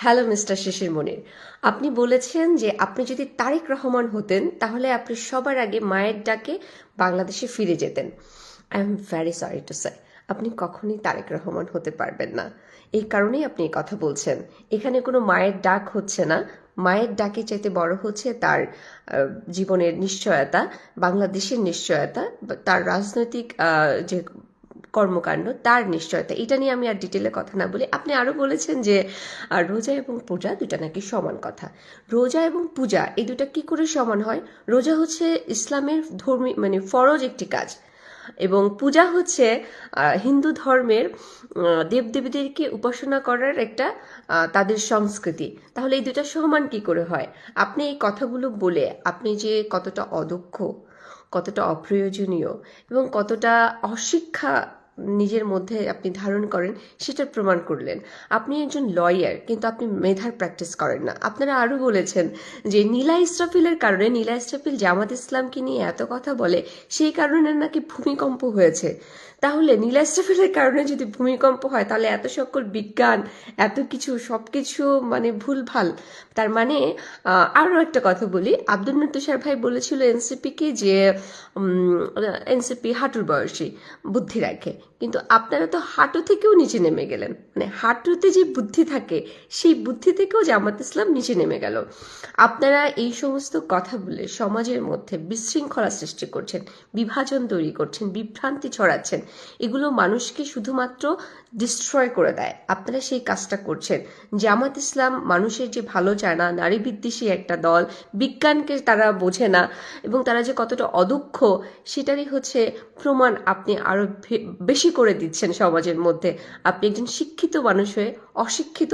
Hello mister শিশির মনির, আপনি বলেছেন যে আপনি যদি তারেক রহমান হতেন তাহলে আপনি সবার আগে মায়ের ডাকে বাংলাদেশে ফিরে যেতেন। I am very sorry to say, আপনি কখনোই তারেক রহমান হতে পারবেন না। এই কারণেই আপনি এই কথা বলছেন। এখানে কোনো মায়ের ডাক হচ্ছে না। মায়ের ডাকে চাইতে বড় হচ্ছে তার জীবনের নিশ্চয়তা, বাংলাদেশের নিশ্চয়তা, তার রাজনৈতিক যে কর্মকাণ্ড তার নিশ্চয়তা। এটা নিয়ে আমি আর ডিটেলে কথা না বলি। আপনি আরও বলেছেন যে রোজা এবং পূজা দুটা নাকি সমান কথা। রোজা এবং পূজা এই দুটা কি করে সমান হয়? রোজা হচ্ছে ইসলামের ধর্মী মানে ফরজ একটি কাজ, এবং পূজা হচ্ছে হিন্দু ধর্মের দেবদেবীদেরকে উপাসনা করার একটা তাদের সংস্কৃতি। তাহলে এই দুটা সমান কি করে হয়? আপনি এই কথাগুলো বলে আপনি যে কতটা অদক্ষ, কতটা অপ্রয়োজনীয় এবং কতটা অশিক্ষা নিজের মধ্যে আপনি ধারণ করেন সেটার প্রমাণ করলেন। আপনি একজন লয়ার, কিন্তু আপনি মেধার প্র্যাকটিস করেন না। আপনারা আরও বলেছেন যে নীলা ইসরাফিলের কারণে, নীলা ইসরাফিল জামাত ইসলামকে নিয়ে এত কথা বলে, সেই কারণে নাকি ভূমিকম্প হয়েছে। তাহলে নীলা ইসরাফিলের কারণে যদি ভূমিকম্প হয় তাহলে এত সকল বিজ্ঞান, এত কিছু সবকিছু মানে ভুলভাল। তার মানে আরও একটা কথা বলি, আব্দুল তুষার ভাই বলেছিল এনসিপিকে যে এনসিপি হাঁটুর বয়সী বুদ্ধি রাখে, কিন্তু আপনারা তো হাঁটু থেকেও নিচে নেমে গেলেন। মানে হাঁটুতে যে বুদ্ধি থাকে সেই বুদ্ধি থেকেও জামাত ইসলাম নিচে নেমে গেল। আপনারা এই সমস্ত কথা বলে সমাজের মধ্যে বিশৃঙ্খলা সৃষ্টি করছেন, বিভাজন তৈরি করছেন, বিভ্রান্তি ছড়াচ্ছেন। এগুলো মানুষকে শুধুমাত্র ডিস্ট্রয় করে দেয়। আপনারা সেই কাজটা করছেন। জামাত ইসলাম মানুষের যে ভালো চায় না, নারী বিদ্বেষী একটা দল, বিজ্ঞানকে তারা বোঝে না, এবং তারা যে কতটা অদক্ষ সেটারই হচ্ছে প্রমাণ আপনি আরো বেশি করে দিচ্ছেন সমাজের মধ্যে। আপনি একজন শিক্ষিত মানুষ হয়ে অশিক্ষিত